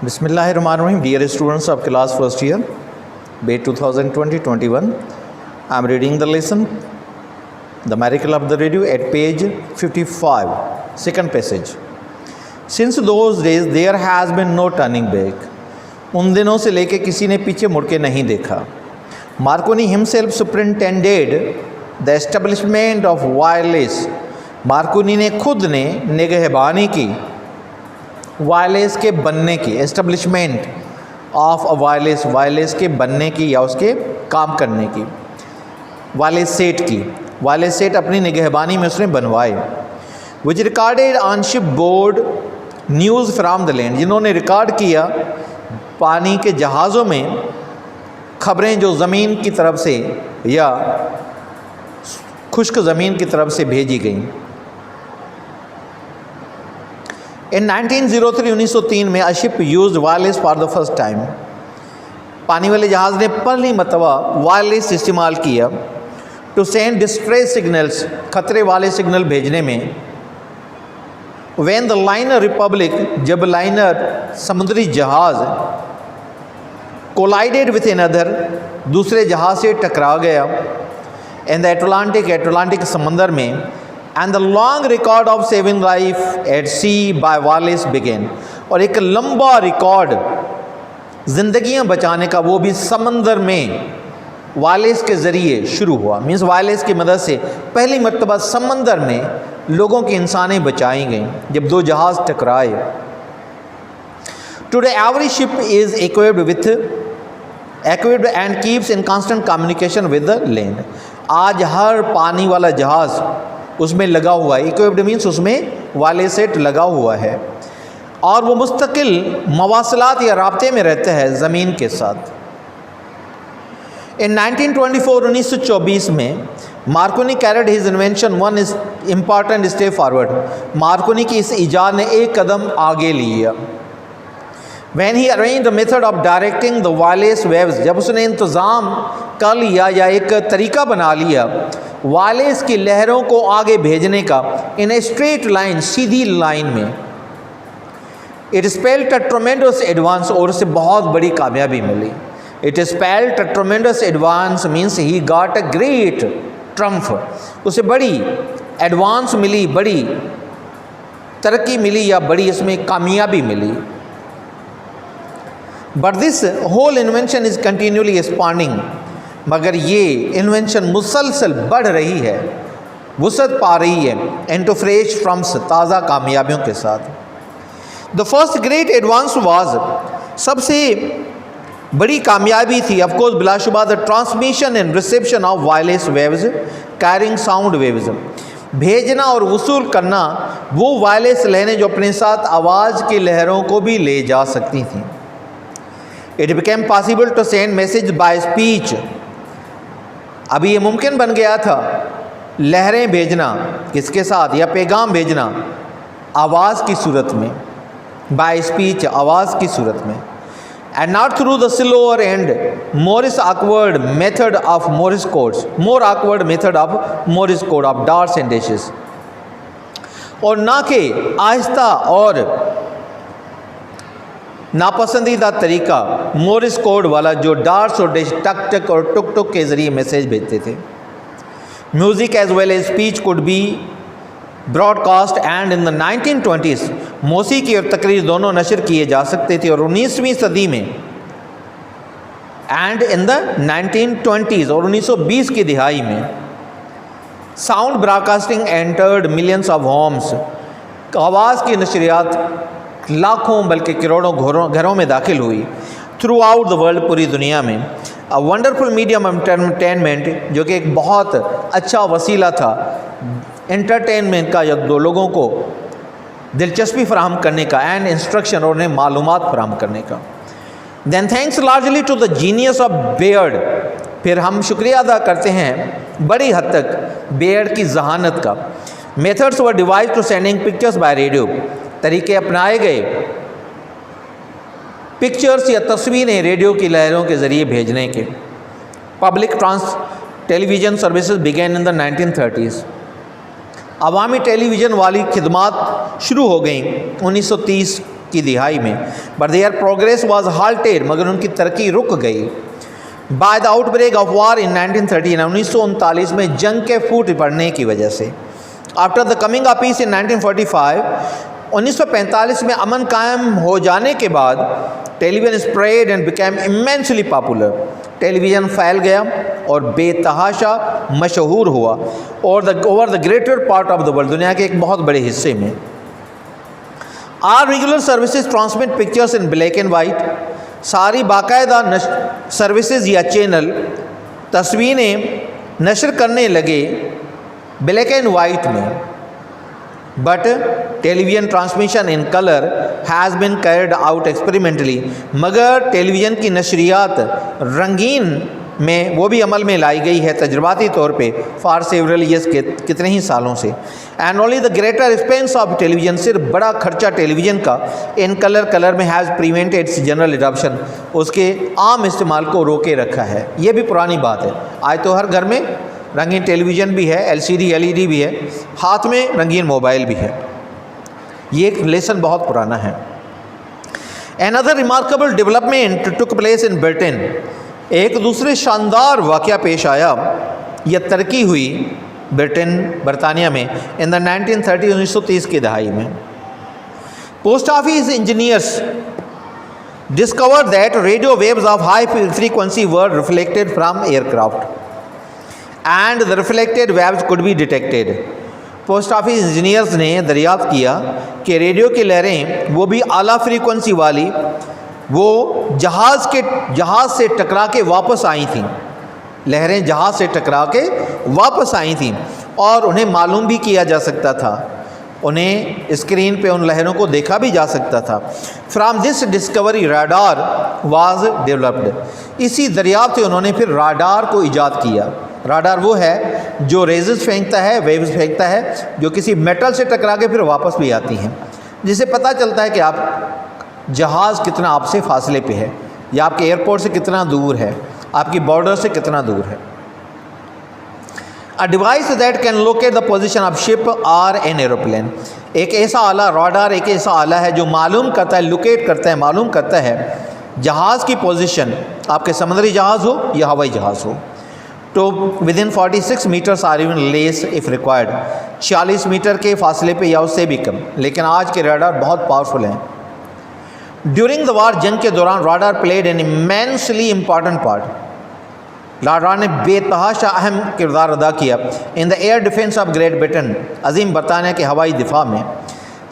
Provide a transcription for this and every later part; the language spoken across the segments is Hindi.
Bismillahirrahmanirrahim. Dear students of class first year, BED 2020-21, I am reading the lesson, The Miracle of the Radio at page 55, second passage. Since those days there has been no turning back. उन दिनों से लेके किसी ने पीछे मुड़ के नहीं देखा. Marconi himself superintended the establishment of wireless. Markovnikov ने खुद ने निगहबानी की वायरलेस के बनने की, एस्टेब्लिशमेंट ऑफ वायरलेस, वायरलेस के बनने की या उसके काम करने की, वायरलेस सेट की. वायरलेस सेट अपनी निगहबानी में उसने बनवाए. Which recorded on ship board news from the land, जिन्होंने रिकॉर्ड किया पानी के जहाज़ों में खबरें जो ज़मीन की तरफ से या खुश्क ज़मीन की तरफ से भेजी गई. इन 1903 1903 में a ship use wireless for the first time. पानी वाले जहाज़ ने पहली मरतबा वायरलेस इस्तेमाल किया टू सेंड डिस्ट्रेस सिग्नल्स, खतरे वाले सिग्नल भेजने में. व्हेन द लाइनर रिपब्लिक, जब लाइनर समुद्री जहाज़ कोलाइडेड विथ अनदर, दूसरे जहाज़ से टकरा गया. इन द एटलांटिक, एटलांटिक समंदर में. And the long record of saving life at sea by wireless began, और एक लंबा रिकॉर्ड ज़िंदगियां बचाने का वो भी समंदर में वायरलेस के ज़रिए शुरू हुआ. मीन्स वायरलेस की मदद से पहली मरतबा समंदर में लोगों की इंसानें बचाई गईं जब दो जहाज़ टकराए. Today every ship is equipped and keeps in constant communication with the land. आज हर पानी वाला जहाज़ उसमें लगा हुआ है. इक्विप्ड मीन्स उसमें वायरलेस सेट लगा हुआ है और वो मुस्तकिल मवासलात या राब्ते में रहते हैं ज़मीन के साथ. इन 1924 1924 में Markovnikov carried his invention one is important step forward. Markovnikov की इस ईजाद ने एक कदम आगे लिया. When he arranged the method of directing the wireless waves, जब उसने इंतज़ाम कर लिया या एक तरीका बना लिया वायरलेस की लहरों को आगे भेजने का, इन ए स्ट्रेट लाइन, सीधी लाइन में. It spelled a tremendous advance, और उसे बहुत बड़ी कामयाबी मिली. It spelled a tremendous advance means he got a great triumph. उसे बड़ी एडवांस मिली, बड़ी तरक्की मिली या बड़ी इसमें कामयाबी मिली. But this whole invention is continuously expanding, मगर ये इन्वेंशन मुसलसल बढ़ रही है, वुसअत पा रही है इनटू फ्रेश फ्रम्स, ताज़ा कामयाबियों के साथ. The first great advance was, सबसे बड़ी कामयाबी थी ऑफकोर्स बिलाशुबा the transmission and reception of wireless waves carrying sound waves. भेजना और वसूल करना वो वायरलेस लहरें जो अपने साथ आवाज़ की लहरों को भी ले जा सकती थीं. It became possible to send message by speech. अभी ये मुमकिन बन गया था लहरें भेजना, किसके साथ, या पैगाम भेजना आवाज़ की सूरत में, बाय स्पीच, आवाज़ की सूरत में. And not through the slower and more awkward method of Morse codes, more awkward method of Morse code of dots and dashes, और ना के आहिस्ता और नापसंदीदा तरीका मोरिस कोड वाला जो डार्ट्स और डैश, टक टक और टुक टुक के ज़रिए मैसेज भेजते थे. Music as well as speech could be broadcast and in the 1920s मौसीकी और तकरीर दोनों नशर किए जा सकते थे. और 19वीं सदी में एंड इन द 1920s और 1920 की दिहाई में sound broadcasting entered millions of homes. आवाज़ की नशरियात लाखों बल्कि करोड़ों घरों में दाखिल हुई. थ्रू आउट द वर्ल्ड, पूरी दुनिया में. A wonderful medium of entertainment, जो कि एक बहुत अच्छा वसीला था एंटरटेनमेंट का, या दो लोगों को दिलचस्पी फराहम करने का, एंड इंस्ट्रक्शन, और उन्हें मालूमात फराहम करने का. Then thanks largely to the genius of Baird, फिर हम शुक्रिया अदा करते हैं बड़ी हद तक बेयर्ड की जहानत का. Methods were devised to sending pictures by radio, तरीके अपनाए गए पिक्चर्स या तस्वीरें रेडियो की लहरों के ज़रिए भेजने के. Public television services began in the 1930s. अवामी टेलीविज़न वाली खिदमात शुरू हो गई 1930 की दिहाई में, but their progress was halted, मगर उनकी तरक्की रुक गई। By the outbreak of war in 1939, 1939 में जंग के फूट पड़ने की वजह से। After the coming of peace in 1945, 1945 में अमन कायम हो जाने के बाद television spread and became immensely popular, television फैल गया और बेतहाशा मशहूर हुआ और over the greater part of the world, दुनिया के एक बहुत बड़े हिस्से में। Are regular services transmit pictures in black and white, सारी बाकायदा सर्विसेज या चैनल तस्वीरें नशर करने लगे ब्लैक एंड वाइट में, but television transmission in colour has been carried out experimentally, मगर टेलीविज़न की नशरियात रंगीन में वो भी अमल में लाई गई है तजर्बाती तौर पे फॉर सेवरल ईयर्स के कितने ही सालों से। And only the greater expense of television, सिर्फ बड़ा खर्चा टेलीविज़न का इन कलर में has prevented it's general adoption, उसके आम इस्तेमाल को रोके रखा है। ये भी पुरानी बात है, आज तो हर घर में रंगीन टेलीविज़न भी है, LCD LED भी है, हाथ में रंगीन मोबाइल भी है। ये एक लेसन बहुत पुराना है। Another remarkable development took place in Britain, एक दूसरे शानदार वाक़या पेश आया या तरक्की हुई बरतानिया में इन द 1930, 1930 की दहाई में। Post office engineers discovered that radio waves of high frequency were reflected from aircraft and the reflected waves could be detected. Post office engineers ने दरियाफ्त किया कि रेडियो की लहरें वो भी आला फ्रीक्वेंसी वाली वो जहाज़ से टकरा के वापस आई थीं, लहरें जहाज़ से टकरा के वापस आई थीं और उन्हें मालूम भी किया जा सकता था, उन्हें स्क्रीन पे उन लहरों को देखा भी जा सकता था। From this discovery radar was developed, इसी दरियाफ्त से उन्होंने फिर राडार को ईजाद किया। राडार वो है जो रेजेस फेंकता है, वेव्स फेंकता है, जो किसी मेटल से टकरा के फिर वापस भी आती हैं, जिससे पता चलता है कि आप जहाज़ कितना आपसे फासले पे है या आपके एयरपोर्ट से कितना दूर है, आपकी बॉर्डर से कितना दूर है। A device that can locate the position of ship or an aeroplane, एक ऐसा आला, राडार एक ऐसा आला है जो मालूम करता है, लोकेट करता है, मालूम करता है जहाज़ की पोजीशन, आपके समुद्री जहाज़ हो या हवाई जहाज़ हो। तो within 46 meters or even less if required, 40 meter के फासले पे या उससे भी कम, लेकिन आज के राडार बहुत पावरफुल हैं। ड्यूरिंग द वार, जंग के दौरान radar played an immensely important part, radar ने बेतहाशा अहम किरदार अदा किया in the air defence of Great Britain, अजीम बरतानिया के हवाई दिफा में।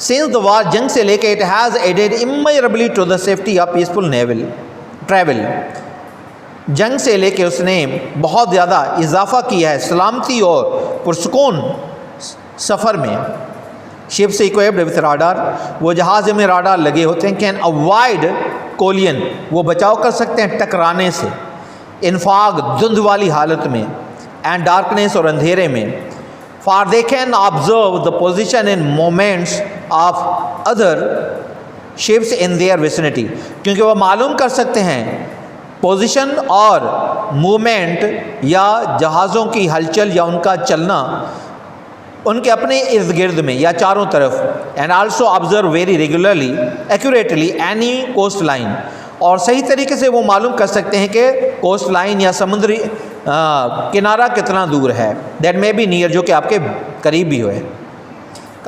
सिंस द वार, जंग से लेकर it has added immeasurably to the safety of peaceful naval travel, जंग से लेके उसने बहुत ज़्यादा इजाफा किया है सलामती और पुरसकून सफ़र में। शिप से इक्विप्ड विथ राडार, वो जहाज़ में राडार लगे होते हैं, कैन अवॉइड कोलियन, वो बचाव कर सकते हैं टकराने से, इनफाग धुंध वाली हालत में, एंड डार्कनेस और अंधेरे में, for they can observe the position and moments of other ships in their vicinity, क्योंकि वह मालूम कर सकते हैं पोजीशन और मूवमेंट या जहाज़ों की हलचल या उनका चलना उनके अपने इर्द गिर्द में या चारों तरफ। And also observe very regularly accurately any coast line, और सही तरीके से वो मालूम कर सकते हैं कि कोस्ट लाइन या समुद्री किनारा कितना दूर है, दैट मे बी नियर, जो कि आपके करीब भी है,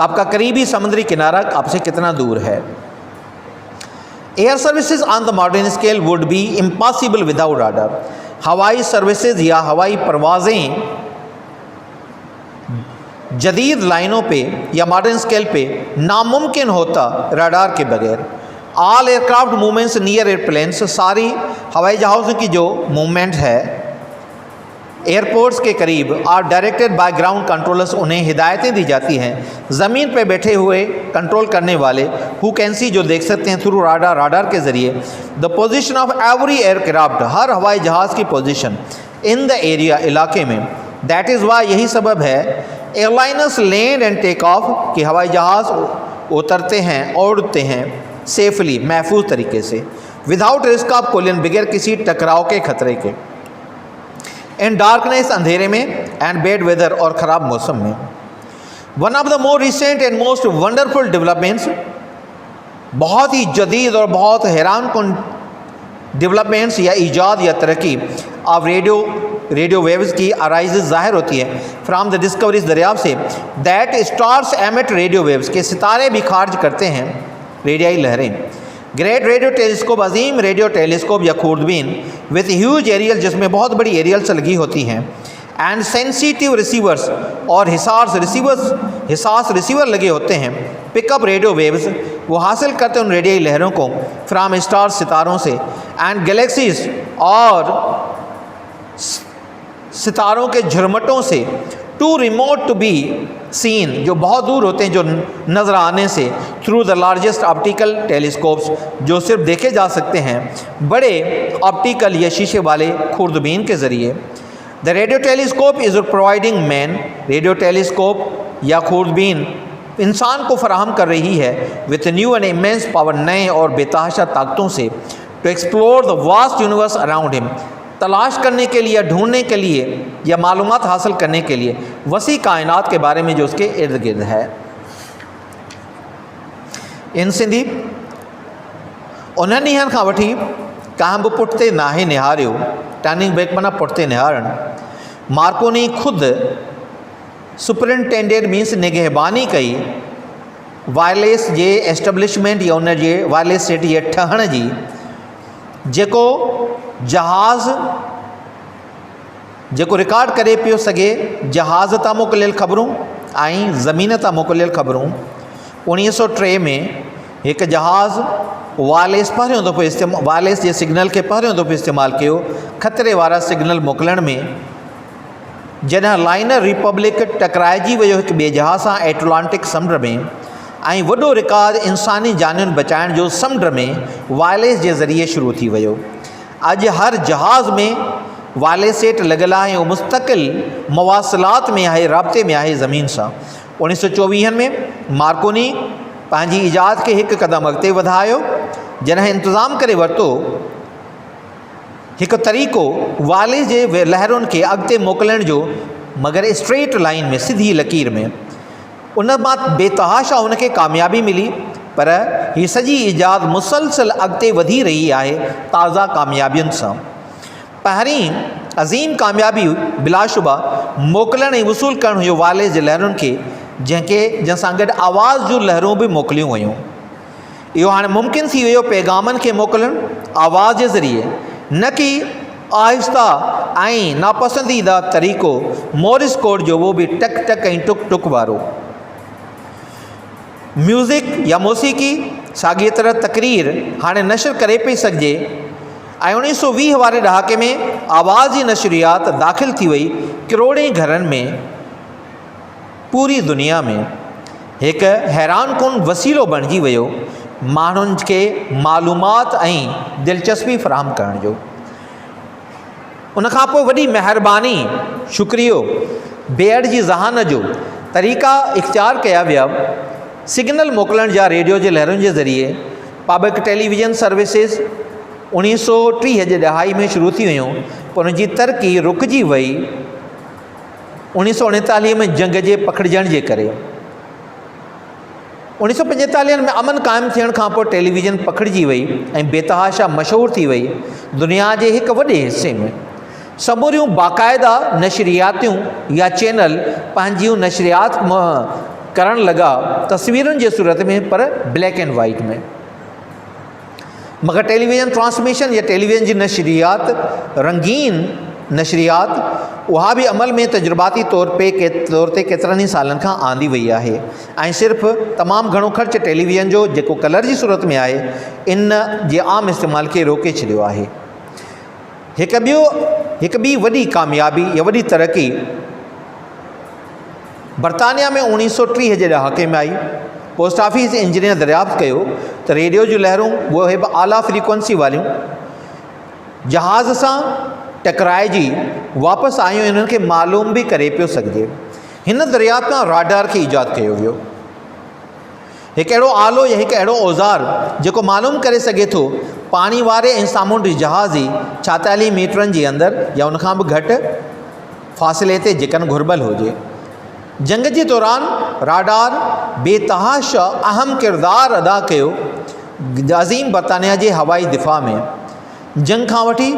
आपका करीबी समुद्री किनारा आपसे कितना दूर है। Air services on the modern scale would be impossible without radar, हवाई सर्विसेज या हवाई परवाज़ें जदीद लाइनों पे या मॉडर्न स्केल पे नामुमकिन होता राडार के बगैर। All aircraft movements near airplanes, सारी हवाई जहाज़ों की जो मूवमेंट है एयरपोर्ट्स के करीब, or directed by ground controllers, उन्हें हिदायतें दी जाती हैं ज़मीन पे बैठे हुए कंट्रोल करने वाले, हु कैन सी, जो देख सकते हैं थ्रू राडार, राडार के ज़रिए the position of every aircraft, हर हवाई जहाज़ की पोजीशन इन द एरिया, इलाके में। दैट इज़ वाई, यही सबब है airliners land and take off, कि हवाई जहाज़ उतरते हैं और उड़ते हैं सेफली, महफूज तरीके से, विदाउट रिस्क ऑफ कोलिजन, बगैर किसी टकराव के खतरे के, इन डार्कनेस, अंधेरे में, एंड बैड वेदर, और ख़राब मौसम में। One of the more recent and most wonderful developments बहुत ही जदीद और बहुत हैरान कुन डेवलपमेंट्स या ईजाद या तरक्की ऑफ रेडियो वेव्स की अराइज ज़ाहिर होती है फ्राम द डिस्कवरीज दरियाफ्त से that stars emit radio waves के सितारे भी खारिज करते हैं रेडियाई लहरें। ग्रेट रेडियो टेलीस्कोप, अजीम रेडियो टेलीस्कोप या खूर्दबीन विथ ह्यूज एरियल, जिसमें बहुत बड़ी एरियल्स लगी होती हैं, एंड सेंसिटिव रिसीवर्स और हिसास रिसीवर लगे होते हैं, पिकअप रेडियो वेव्स, वो हासिल करते हैं उन रेडियाई लहरों को फ्राम स्टार सितारों से, एंड गैलेक्सीज और सितारों के झुरमटों से, too remote to be seen, जो बहुत दूर होते हैं जो नज़र आने से, through the largest optical telescopes, जो सिर्फ देखे जा सकते हैं बड़े ऑप्टिकल या शीशे वाले खूर्दबीन के ज़रिए। The radio telescope is providing man, radio telescope या खूर्दबीन इंसान को फराहम कर रही है with new and immense power, नए और बेतहाशा ताकतों से, to explore the vast universe around him, तलाश करने के लिए या ढूंढने के लिए या मालूमात हासिल करने के लिए वसी कायनात के बारे में जो उसके इर्द गिर्द है। इन सिंधी उन्हनि ॾींहंनि खां वठी कंहिं बि पुठिते नाहे निहारियो, टर्निंग बैक माना पुठिते निहारणु, मार्कोनी ख़ुदि सुपरिंटेंडेंट मीन्स निगहबानी कई वायरलेस जे एस्टेब्लिशमेंट या उन जे वायरलेस सेट जे ठहण जी, जेको जहाज़ जेको रिकॉर्ड करे पियो सघे जहाज़ तां मोकिलियल ख़बरूं ऐं ज़मीन तां मोकिलियल ख़बरूं। 1903 में हिकु जहाज़ वायरलेस पहिरियों दफ़ो वायरलेस जे सिग्नल खे पहिरियों दफ़ो इस्तेमालु कयो ख़तरे वारा सिग्नल मोकिलण में। जॾहिं लाइनर रिपब्लिक टकराइजी वियो हिकु ॿिए जहाज़ सां एटलांटिक समुंड में, ऐं वॾो रिकॉर्ड इंसानी जानुनि बचाइण जो समुंड में वायरलेस जे ज़रिए शुरू थी वियो। अॼु हर जहाज़ में वायरलेस सेट लॻियल आहे ऐं मुस्तक़िल मवासिलात में आहे, राब्ते में आहे ज़मीन सां। 1924 में मार्कोनी पंहिंजी ईजाद खे हिकु क़दम अॻिते वधायो जॾहिं इंतज़ाम करे वरितो हिकु तरीक़ो वायरलेस जे लहरुनि खे अॻिते मोकिलण जो, मगर स्ट्रेट लाइन में, सिधी लकीर में। उन मां बेतहाशा उनखे कामयाबी मिली, पर हीअ सॼी ईजाद मुसलसल अॻिते वधी रही आहे ताज़ा कामयाबियुनि सां। पहिरीं अज़ीम कामयाबी बिलाशुबा मोकिलण ऐं वसूल करणु हुयो वायरलेस जे लहरुनि खे, जंहिंसां गॾु आवाज़ जूं लहरूं बि मोकिलियूं वयूं। इहो हाणे मुमकिन थी वियो पैगामनि खे मोकिलणु आवाज़ जे ज़रिए, न कि आहिस्ता ऐं नापसंदीदा तरीक़ो मोरिस कोड जो, वो बि टक टक ऐं टुक टुक वारो। म्यूज़िक या मौसीक़ी साॻीअ तरह तक़रीर हाणे नशर करे पई सघिजे, ऐं 1920 वारे ॾहाके में आवाज़ जी नशरियात दाख़िल थी वई करोड़े घरनि में। पूरी दुनिया में हिकु हैरान कुन वसीलो बणिजी वियो माण्हुनि खे मालूमात ऐं दिलचस्पी फ़राहम करण जो। उनखां पोइ वॾी महिरबानी, शुक्रियो, बेअड जी ज़हान जो तरीक़ा इख़्तियार कया विया सिग्नल मोकिलण जा रेडियो जे लहरुनि जे ज़रिए। पब्लिक टेलीविज़न सर्विसिस 1930 जे ॾहाई में शुरू थी वियूं, पर उनजी तरक़ी रुकिजी वई 1939 में जंग जे पखिड़िजण जे करे। 1945 में अमन क़ाइमु थियण खां पोइ टेलीविज़न पखिड़िजी वई ऐं बेतहाशा मशहूरु थी वई। दुनिया जे हिकु वॾे हिसे में समूरियूं बाक़ाइदा नशरियातियूं या चैनल पंहिंजियूं नशरियात करण लॻा, तस्वीरुनि जे सूरत में, पर ब्लैक एंड वाइट में। मगर टेलीविज़न ट्रांसमिशन या टेलीविज़न जी नशरियात, रंगीन नशरियात, उहा बि अमल में तजुर्बाती तौर ते केतिरनि ई सालनि खां आंदी वई आहे, ऐं सिर्फ़ु तमामु घणो ख़र्च टेलीविज़न जो जेको कलर जी सूरत में आहे, इन जे आम इस्तेमाल खे रोके छॾियो आहे। हिकु ॿी वॾी कामयाबी या वॾी तरक़ी बरतानिया में 1930 जे ॾहाके में आई। पोस्ट ऑफिस इंजीनियर दरियाफ़्त कयो त रेडियो जूं लहरूं, उहे बि आला फ्रीक्वेंसी वारियूं, जहाज़ सां टकराइजी वापसि आयूं, इन्हनि खे मालूम बि करे पियो सघिजे। हिन दरियाफ़्त खां राडार खे ईजाद कयो वियो, हिकु अहिड़ो आलो या हिकु अहिड़ो औज़ार जेको मालूम करे सघे थो पाणी वारे ऐं सामूंडी जहाज़ी 46 मीटरनि जे अंदरि या उनखां बि घटि फ़ासिले ते जेकॾहिं घुर्बल हुजे। जंग जे दौरान राडार बेतहाशा अहम किरदारु अदा कयो अज़ीम बरतानिया जे हवाई दिफ़ा में जंग खां वठी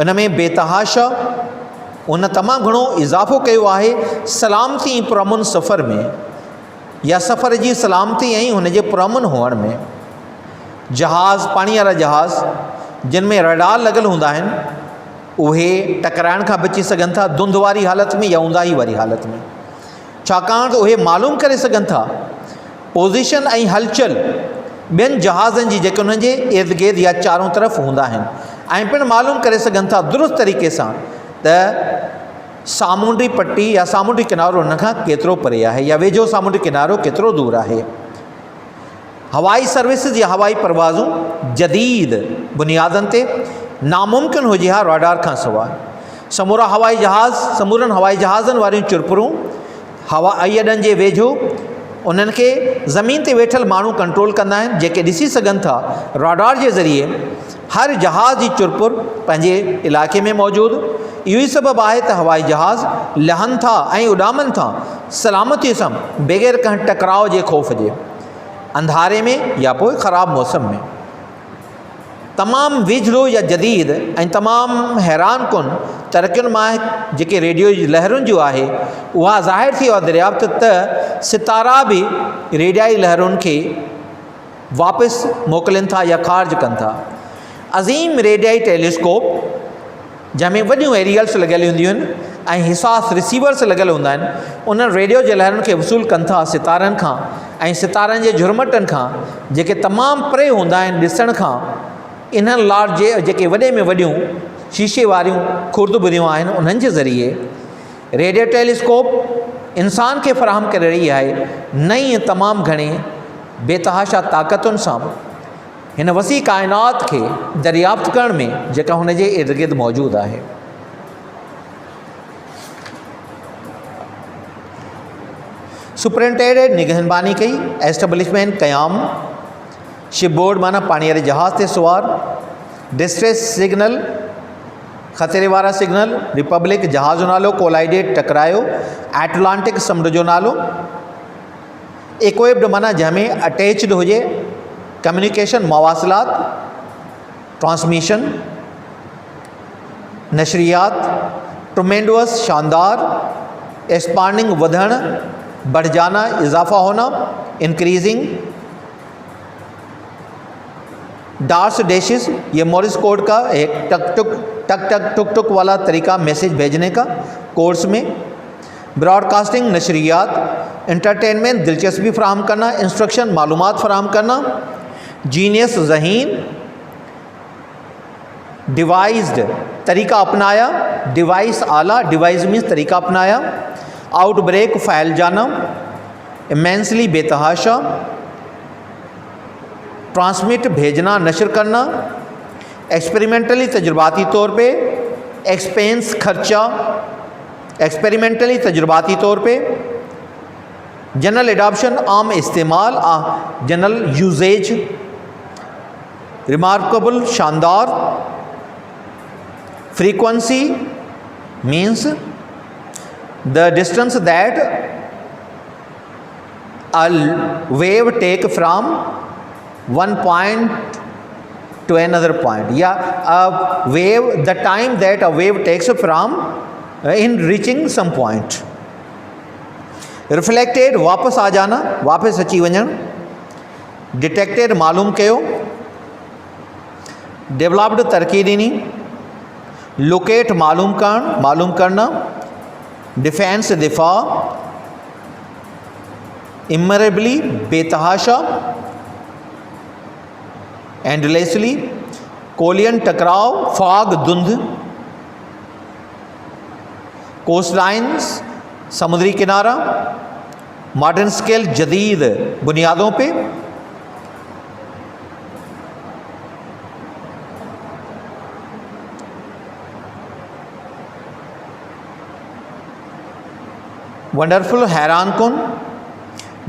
इन में बेतहाशा उन तमामु घणो इज़ाफ़ो कयो आहे सलामती पुरअमन सफ़र में, या सफ़र जी सलामती ऐं हुन जे पुरअमन हुअण में। जहाज़, पाणी वारा जहाज़ जिन में रडार लॻल हूंदा आहिनि, उहे टकराइण खां बची सघनि था धुंध वारी हालत में या ऊंदाही वारी हालत में, छाकाणि त उहे मालूम करे सघनि था पोज़ीशन ऐं हलचल ॿियनि जहाज़नि जी जेके उन्हनि जे इर्द गिर्द या चारों तरफ़ हूंदा आहिनि, ऐं पिणु मालूम करे सघनि था दुरुस्त तरीक़े सां त सामूंडी पट्टी या सामूंडी किनारो उन खां केतिरो परे आहे या वेझो सामूंडी किनारो केतिरो दूर आहे। हवाई सर्विसिस या हवाई परवाज़ूं जदीद बुनियादनि ते नामुमकिन हुजे हा रडार खां सवाइ। समूरनि हवाई जहाज़नि वारियूं चुरपुरूं हवाई अॾनि जे वेझो उन्हनि खे ज़मीन ते वेठल माण्हू कंट्रोल कंदा आहिनि, जेके ॾिसी सघनि था रडार जे ज़रिए हर जहाज़ जी चुरपुर पंहिंजे इलाइक़े में मौजूदु। इहो ई सबबु आहे त हवाई जहाज़ लहनि था ऐं उॾामनि था सलामतीअ सां बग़ैर कंहिं टकराव जे ख़ौफ़ जे, अंधारे में या पोइ ख़राबु मौसम में। तमामु वेझड़ो या जदीद ऐं तमामु हैरान कुन तरक़ियुनि मां जेके रेडियो जी लहरुनि जो आहे, उहा ज़ाहिर थी आहे दरियाफ़्त त सितारा बि रेडियाई लहरुनि खे वापसि मोकिलीनि था या ख़ारिज कनि था। अज़ीम रेडियाई टेलीस्कोप जंहिंमें वॾियूं एरियल्स लॻियल हूंदियूं आहिनि ऐं हिसास रिसीवर्स लॻियल हूंदा आहिनि, उन्हनि रेडियो जे लहरुनि खे वसूल कनि था सितारनि खां ऐं सितारनि जे झुरमटनि खां जेके तमामु परे हूंदा आहिनि ॾिसण खां। इन्हनि लाट जे जेके वॾे में वॾियूं शीशे वारियूं खुर्दबुदियूं आहिनि, उन्हनि जे ज़रिए रेडियो टेलीस्कोप इंसान खे फ़राहम करे रही आहे नई तमामु घणी बेतहाशा ताक़तुनि सां हिन वसी काइनात खे दरियाफ़्त करण में जेका हुन जे इर्द गिर्द मौजूदु आहे। सुपरिंटेंडेंट निगहबानी कई, एस्टेब्लिशमेंट क़याम, शिपबोर्ड माना पाणी वारे जहाज़ ते सुवार, डिस्ट्रेस सिग्नल ख़तरे वारा सिग्नल, रिपब्लिक जहाज़ जो नालो, कोलाइडेड टकरायो, एटलांटिक समुंड जो नालो, इक्विप्ड माना जंहिंमें अटैच्ड हुजे, कम्युनिकेशन मवासिलात, ट्रांसमिशन, नशरियात, ट्रुमेंडुअस शानदार, एक्सपांडिंग वधण, बढ़ जाना, इजाफा होना, इंक्रीजिंग, डार्स डैशेस, ये मॉरिस कोड का एक टक टुक वाला तरीका मैसेज भेजने का कोर्स में, ब्रॉडकास्टिंग नशरियात, इंटरटेनमेंट दिलचस्पी फराहम करना, इंस्ट्रक्शन मालूमात फराहम करना, जीनियस जहीन, डिवाइस्ड तरीका अपनाया, डिवाइस आला, डिवाइस मीन्स तरीका अपनाया, आउटब्रेक फैल जाना, इमेंसली बेतहाशा, ट्रांसमिट भेजना नशर करना, एक्सपेरिमेंटली तजुर्बाती तौर पे, एक्सपेंस खर्चा, एक्सपेरिमेंटली तजुर्बाती तौर पे, जनरल एडॉप्शन आम इस्तेमाल, जनरल यूजेज, रिमार्केबल शानदार, frequency means the distance that a wave take from one point to another point, yeah, a wave, the time that a wave takes from in reaching some point. Reflected वापस आ जाना, वापस अची वञण, डिटेक्टेड मालूम कयो, डेवलप्ड तरक्की ॾिनी, लोकेट मालूम करना, डिफेंस दिफ़ा, इमरेबली बेतहाशा, एंडलेसली, कोलियन टकराव, फाग धुंध, कोस्टलाइंस समुद्री किनारा, मॉडर्न स्केल जदीद बुनियादों पे, वंडरफुल हैरान कुन,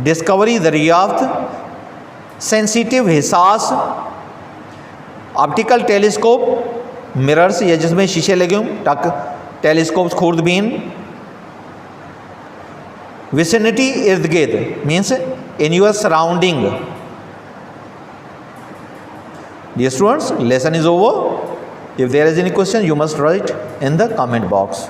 डिस्कवरी दरियाफ्त, सेंसिटिव हिसास, ऑप्टिकल टेलीस्कोप, मिरर्स या जिसमें शीशे लगे हों, टक टेलीस्कोप्स खुर्दबीन, विसिनिटी इर्द गिर्द means in your surrounding, Dear students, lesson is over. If there is any question, you must write in the comment box.